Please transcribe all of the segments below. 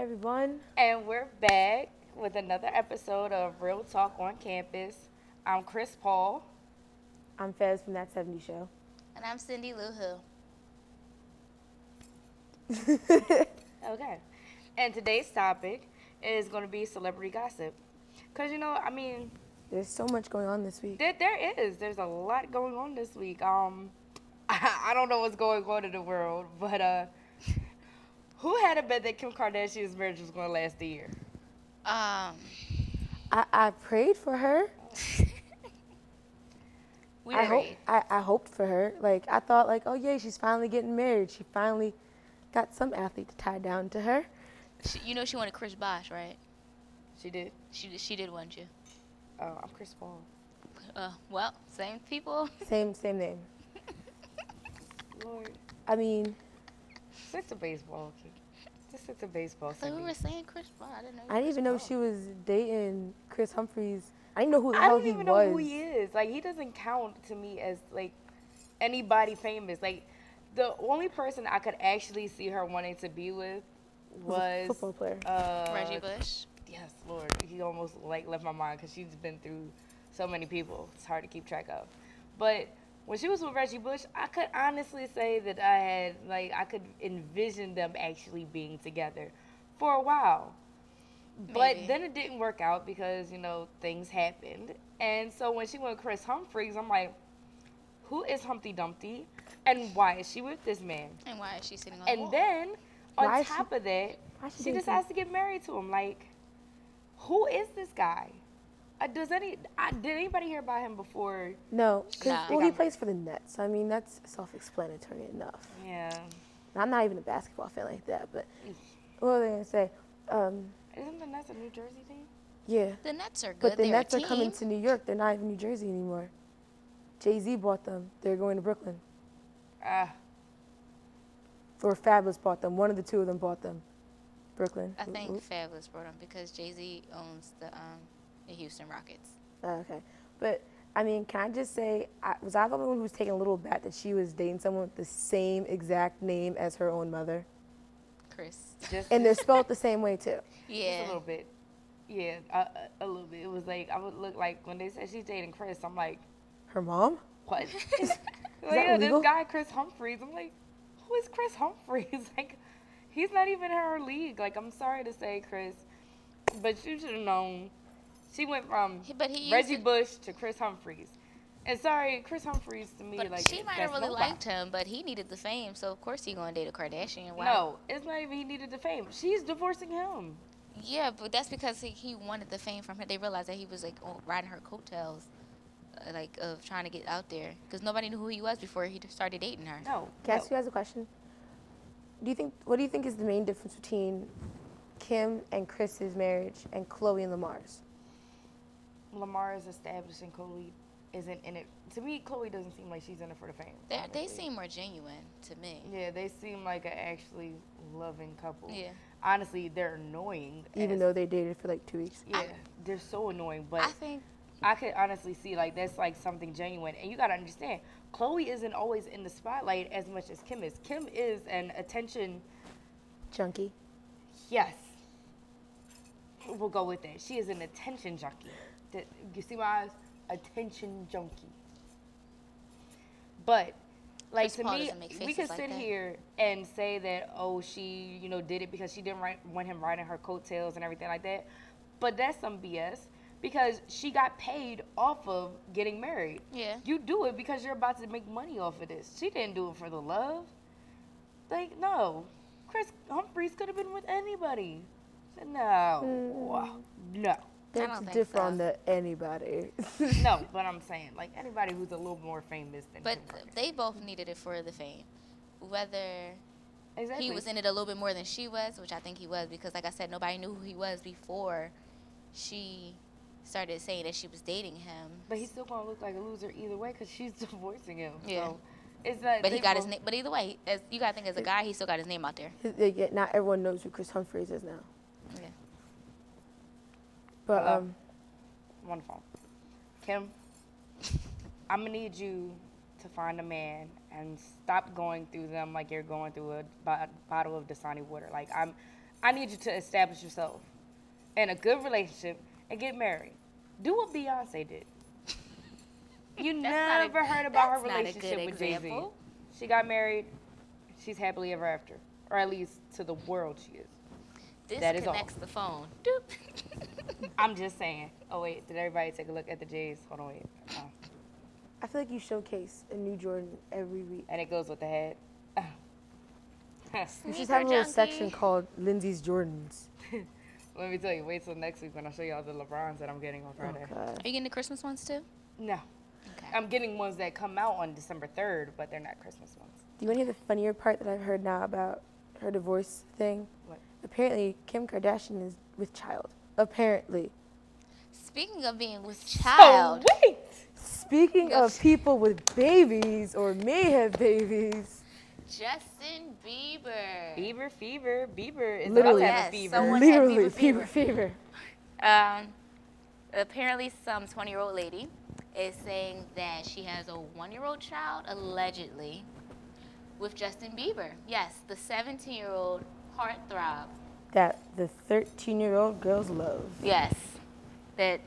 everyone. And we're back with another episode of Real Talk on Campus. I'm Chris Paul. I'm Fez from That 70 Show. And I'm Cindy Lou Okay. And today's topic is going to be celebrity gossip. Because, There's so much going on this week. there is. There's a lot going on this week. I don't know what's going on in the world, but who had a bet that Kim Kardashian's marriage was going to last a year? I prayed for her. I hoped for her. Like, I thought, like, oh, yeah, she's finally getting married. She finally got some athlete to tie down to her. She wanted Chris Bosh, right? She did? She did want you. Oh, I'm Chris Paul. Well, same people. Same name. Lord. I mean, Stick to baseball, okay? Just stick to baseball. So we Cindy. were saying Chris Bosh. I didn't know. I didn't even know she was dating Chris Humphries. I didn't know who the I hell don't he even was. know who he is. Like, he doesn't count to me as, like, anybody famous. Like, the only person I could actually see her wanting to be with was a football player. Reggie Bush. Yes, Lord. He almost, like, left my mind because she's been through so many people. It's hard to keep track of. But when she was with Reggie Bush, I could honestly say that I could envision them actually being together for a while. But Maybe. then it didn't work out because, things happened. And so when she went with Chris Humphries, I'm like, who is Humpty Dumpty? And why is she with this man? And why is she sitting on the And wall? then, Why on is top of that, why she she dating decides to get married to him. Like, who is this guy? Did anybody hear about him before? No, because Nah. well, he plays for the Nets. I mean, that's self-explanatory enough. Yeah. I'm not even a basketball fan like that, but what was I gonna say? Isn't the Nets a New Jersey team? Yeah, The Nets are good. but the They're Nets a are team. coming to New York. They're not even New Jersey anymore. Jay-Z bought them. They're going to Brooklyn. Or Fabulous bought them. One of the two of them bought them. Brooklyn. I think Fabulous brought him because Jay-Z owns the Houston Rockets. Okay, but I mean, can I just say, was I the one who was taking a little bet that she was dating someone with the same exact name as her own mother, Chris. and they're spelled the same way too? Yeah. Just a little bit. Yeah, a little bit. It was like, I would look like, when they said she's dating Chris, I'm like, Her mom? what? that illegal? This guy, Chris Humphries. I'm like, who is Chris Humphries? Like, he's not even in her league. Like, I'm sorry to say, Chris, but you should have known. She went from But he used Reggie to- Bush to Chris Humphries. And sorry, Chris Humphries to me, But like, she might have that's really nobody. liked him, but he needed the fame, so of course he gonna date a Kardashian. Why? No, it's not even he needed the fame. She's divorcing him. Yeah, but that's because he wanted the fame from her. They realized that he was like riding her coattails, like of trying to get out there, because nobody knew who he was before he started dating her. No. Can I ask you guys a question? What do you think is the main difference between Kim and Chris's marriage and Khloe and Lamar's? Lamar is established and Khloe isn't in it. To me, Khloe doesn't seem like she's in it for the fame. They honestly. seem more genuine to me. Yeah, they seem like an actually loving couple. Yeah. Honestly, they're annoying. Even though they dated for like 2 weeks. Yeah, they're so annoying. But I think I could honestly see, like, that's, like, something genuine. And you got to understand, Khloe isn't always in the spotlight as much as Kim is. Kim is an attention, Junkie. yes. We'll go with that. She is an attention junkie. You see my eyes? Attention junkie. But, like, Chris to Paul me, doesn't make we faces could like sit that. here and say that, oh, she, did it because she didn't want him riding her coattails and everything like that. But that's some BS because she got paid off of getting married. Yeah. You do it because you're about to make money off of this. She didn't do it for the love. Like, no. Chris Humphries could have been with anybody. No. No. They don't think differ so. on the anybody. No, but I'm saying, like, anybody who's a little more famous than But Kim Kardashian. they both needed it for the fame. Whether Exactly. he was in it a little bit more than she was, which I think he was, because like I said, nobody knew who he was before she started saying that she was dating him. But he's still gonna look like a loser either way because she's divorcing him. Yeah. So it's not. But he they got his both- name. But either way, as you gotta think, as a guy, he still got his name out there. Not everyone knows who Chris Humphries is now. Yeah. But Hello? Wonderful. Kim, I'm gonna need you to find a man and stop going through them like you're going through a bottle of Dasani water. Like I need you to establish yourself in a good relationship and get married. Do what Beyonce did. You never heard about her relationship with Jay-Z. She got married. She's happily ever after. Or at least to the world she is. Disconnects the phone. Doop. I'm just saying. Oh, wait. Did everybody take a look at the J's? Hold on, wait. Oh. I feel like you showcase a new Jordan every week. And it goes with the hat. You should have a little section called Lindsay's Jordans. Let me tell you, wait till next week when I show y'all the LeBrons that I'm getting on Friday. Okay. Are you getting the Christmas ones too? No. Okay. I'm getting ones that come out on December 3rd, but they're not Christmas ones. Do you want to hear the funnier part that I've heard now about her divorce thing? What? Apparently, Kim Kardashian is with child. Apparently. Speaking of being with child. Oh, wait! Speaking of people with babies or may have babies. Justin Bieber. Bieber fever. Bieber is Literally. about to have Yes, a fever. someone had Literally, Bieber fever. Apparently some 20-year-old lady is saying that she has a 1-year-old child, allegedly, with Justin Bieber. Yes, the 17-year-old heartthrob. That the 13-year-old girls love. Yes. That,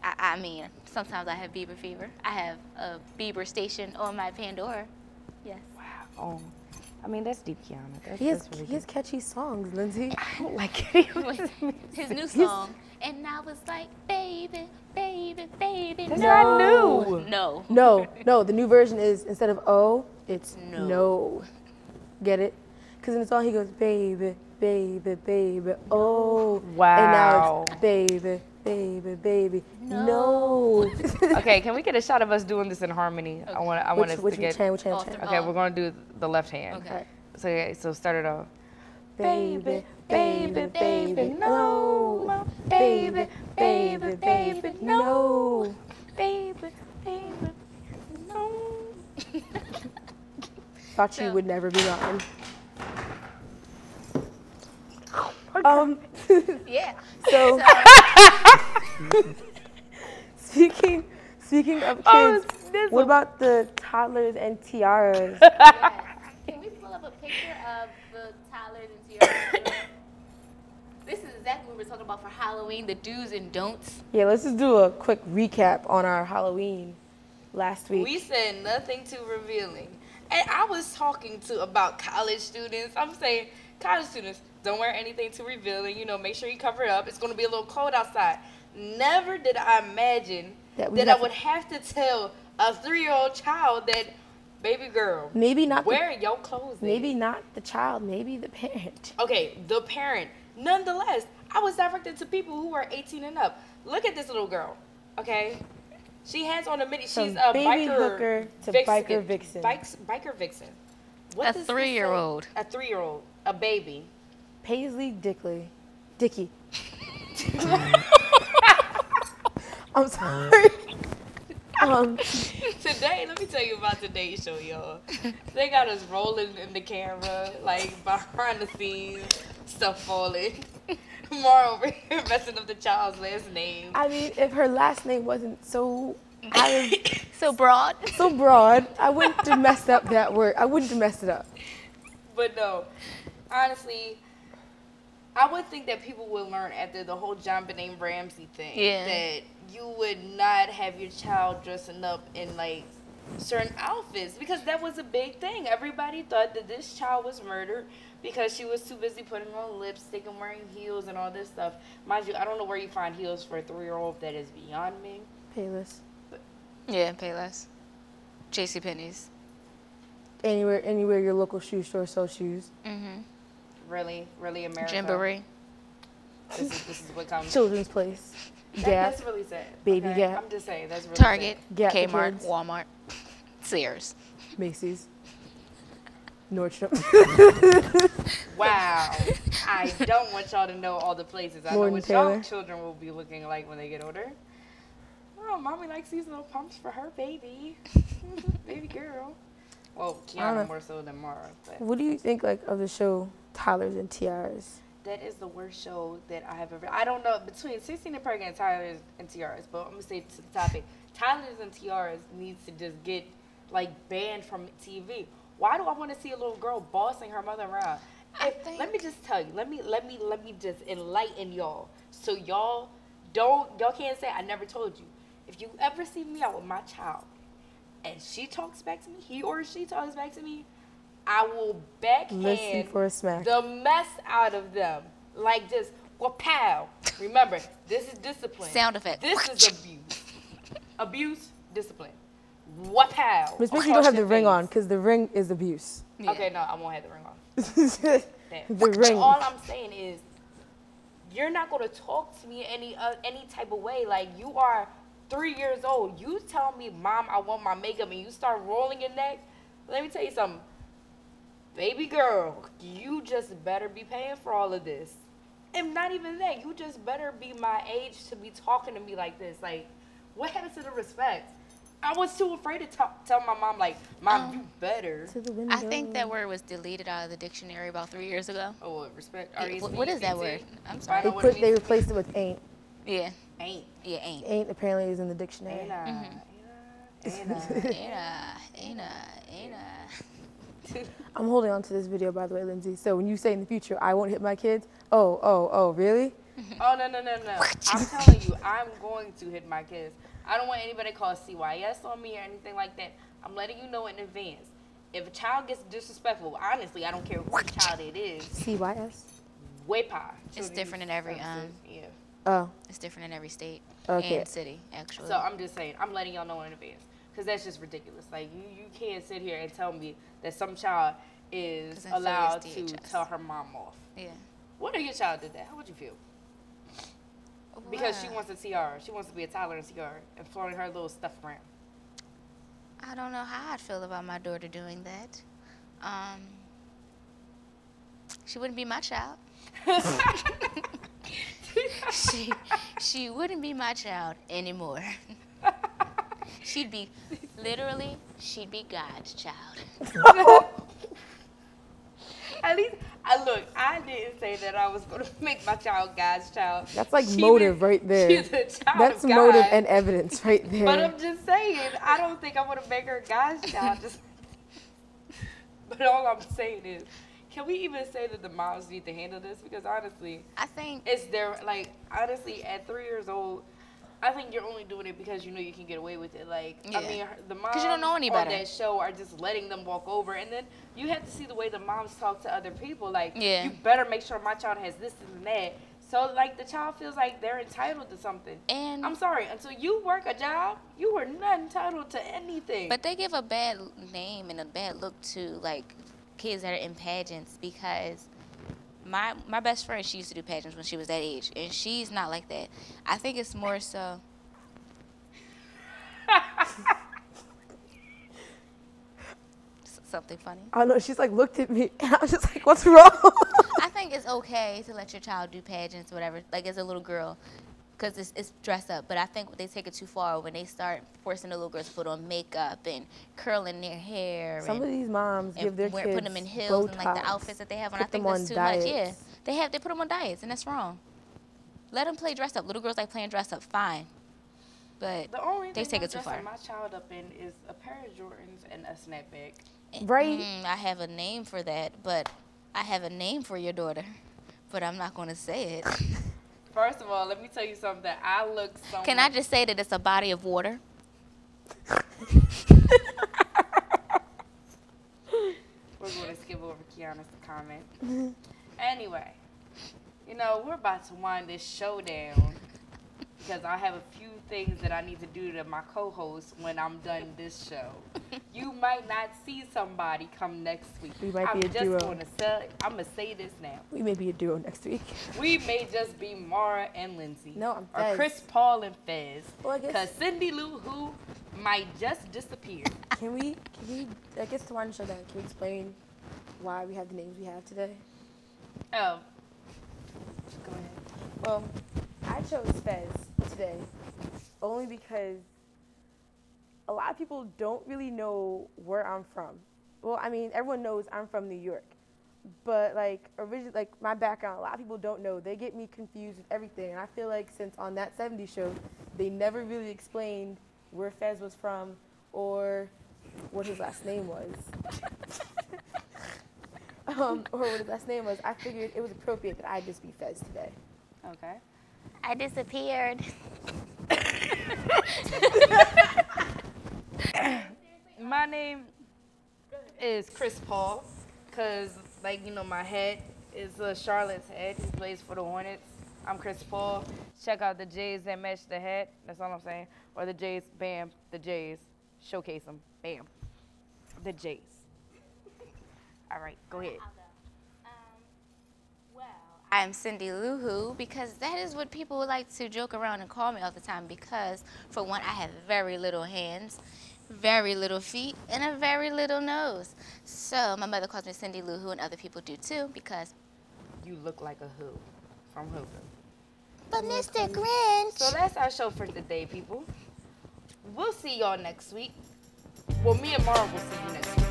I mean, sometimes I have Bieber fever. I have a Bieber station on my Pandora. Yes. Wow. Oh, I mean, that's deep, Kiana. He has catchy songs, Lindsay. I don't like it. His new song. And I was like, baby, baby, baby, That's no. not new. No. No, the new version is instead of oh, it's No. no. Get it? Because in the song he goes, baby, baby, baby, oh. Wow. And now it's baby, baby, baby, no. Okay, can we get a shot of us doing this in harmony? Okay. I want us to Which get. hand? Okay, we're gonna do the left hand. Okay. So start it off. Baby, baby, baby, no. Baby, baby, baby, no. Baby, baby, no. Thought you would never be gone. Yeah. So speaking of kids, what about the toddlers and tiaras? Yes. Can we pull up a picture of the toddlers and tiaras? This is exactly what we were talking about for Halloween, the do's and don'ts. Yeah, let's just do a quick recap on our Halloween last week. We said nothing too revealing. And I was talking about college students. I'm saying, college students, don't wear anything too revealing. You know, make sure you cover it up. It's going to be a little cold outside. Never did I imagine that I would have to tell a 3-year-old child that, baby girl, maybe not wear your clothes. Maybe not the child, maybe the parent. Okay, the parent. Nonetheless, I was directed to people who are 18 and up. Look at this little girl, okay? She has on a mini. She's a baby biker hooker to vixen. biker vixen. Biker vixen. What A does this 3-year-old. say? A 3-year-old. A baby. Paisley Dickey. I'm sorry. Today, let me tell you about today's show, y'all. They got us rolling in the camera, like behind the scenes, stuff falling. Moreover, messing up the child's last name. I mean, if her last name wasn't so So broad. so broad, I wouldn't have messed up that word. I wouldn't have messed it up. But no, honestly, I would think that people would learn after the whole John Benet Ramsey thing that you would not have your child dressing up in like certain outfits, because that was a big thing. Everybody thought that this child was murdered because she was too busy putting on lipstick and wearing heels and all this stuff. Mind you, I don't know where you find heels for a 3-year-old. That is beyond me. Payless. Yeah, Payless. JCPenney's. Anywhere your local shoe store sells shoes. Mm-hmm. Really America. Gymboree. This is what comes. Children's Place. Gap. That's really sad. Baby okay? Gap. I'm just saying, that's really Target. Gap for Kmart. kids. Walmart. Sears. Macy's. Nordstrom. sad. Wow. I don't want y'all to know all the places. I know Lord what and Taylor. y'all children will be looking like when they get older. Oh, mommy likes these little pumps for her baby. Baby girl. Well, Kiana more so than Mara. But What do you think of the show Toddlers and Tiaras? that is the worst show that I have ever. I don't know between 16 and Pregnant, Tyler's and Tiaras, but I'm gonna say to the topic, Tyler's and Tiaras needs to just get like banned from TV. Why do I want to see a little girl bossing her mother around? Let me just tell you. Let me just enlighten y'all. So y'all can't say I never told you. If you ever see me out with my child and she talks back to me, he or she talks back to me, I will backhand the mess out of them. Like just pow. Remember, this is discipline. Sound effect. This is abuse. Abuse, discipline. Pow. Which makes you don't have the ring on, because the ring is abuse. Yeah. Okay, no, I won't have the ring on. The ring. All I'm saying is, you're not gonna talk to me any type of way. Like, you are 3 years old. You tell me, Mom, I want my makeup, and you start rolling your neck. Let me tell you something, baby girl. You just better be paying for all of this. And not even that, you just better be my age to be talking to me like this. Like, what happened to the respect? I was too afraid to tell my mom, like, Mom, you better. To the window. I think that word was deleted out of the dictionary about 3 years ago. Oh, what, respect? What is that word? I'm sorry. They replaced it with ain't. Yeah. Ain't. Yeah, ain't. Ain't apparently is in the dictionary. Ain't I'm holding on to this video, by the way, Lindsay. So when you say in the future, I won't hit my kids, oh, really? Oh, no. I'm telling you, I'm going to hit my kids. I don't want anybody to call CYS on me or anything like that. I'm letting you know in advance. If a child gets disrespectful, honestly, I don't care whose child it is. CYS? WAPA. It's different in every, yeah. Oh. It's different in every state and city, actually. So I'm just saying, I'm letting y'all know in advance. Because that's just ridiculous. Like, you can't sit here and tell me that some child is allowed to tell her mom off. Yeah. What if your child did that? How would you feel? Because she wants a tiara. She wants to be a toddler in a tiara and flaunting her little stuff around. I don't know how I'd feel about my daughter doing that. She wouldn't be my child. She wouldn't be my child anymore. She'd be God's child. At least, I didn't say that I was going to make my child God's child. That's like motive right there. She's a child That's of God. motive and evidence right there. But I'm just saying, I don't think I want to make her God's child. But all I'm saying is, can we even say that the moms need to handle this? Because honestly, I think it's their, like, honestly, at 3 years old, I think you're only doing it because you know you can get away with it. Like, yeah. I mean, the moms you don't know any better. On that show are just letting them walk over. And then you have to see the way the moms talk to other people. Like, you better make sure my child has this and that. So, like, the child feels like they're entitled to something. And I'm sorry, until you work a job, you are not entitled to anything. But they give a bad name and a bad look to, like, kids that are in pageants because my best friend, she used to do pageants when she was that age, and she's not like that. I think it's more so. Something funny? I know, she's like looked at me, and I was just like, what's wrong? I think it's okay to let your child do pageants or whatever, like as a little girl, because it's dress up. But I think they take it too far when they start forcing the little girls to put on makeup and curling their hair. Some of these moms give their kids put them in heels and like the outfits that they have on. I think that's too much. Yeah, they put them on diets, and that's wrong. Let them play dress up. Little girls like playing dress up, fine. But the only they take it too far. My child up in is a pair of Jordans and a snapback. Right. I have a name for that, but I have a name for your daughter, but I'm not going to say it. First of all, let me tell you something. I look so. Can I just say that it's a body of water? We're going to skip over Kiana's comment. Anyway, you know, we're about to wind this show down because I have a few things that I need to do to my co-host when I'm done this show. You might not see somebody come next week. We might be a duo. I'm going to say this now. We may be a duo next week. We may just be Mara and Lindsay. No, I'm Fez. Or Chris Paul and Fez. Well, because Cindy Lou Who might just disappear. Can we, I guess to wind the show down, can we explain why we have the names we have today? Oh. Go ahead. Well, I chose Fez today only because a lot of people don't really know where I'm from. Well, I mean, everyone knows I'm from New York, but like originally, like my background, a lot of people don't know. They get me confused with everything, and I feel like since on that '70s show, they never really explained where Fez was from or what his last name was. or what his last name was, I figured it was appropriate that I just be Fez today. Okay. I disappeared. My name is Chris Paul, because, like, you know, my head is Charlotte's head. He plays for the Hornets. I'm Chris Paul. Check out the Jays that match the head. That's all I'm saying. Or the Jays, bam, the Jays. Showcase them, bam. The Jays. All right, go ahead. I'm Cindy Lou Who, because that is what people would like to joke around and call me all the time, because, for one, I have very little hands, very little feet, and a very little nose. So my mother calls me Cindy Lou Who, and other people do too, because... You look like a who from Who. But Mr. Grinch... So that's our show for today, people. We'll see y'all next week. Well, me and Mara will see you next week.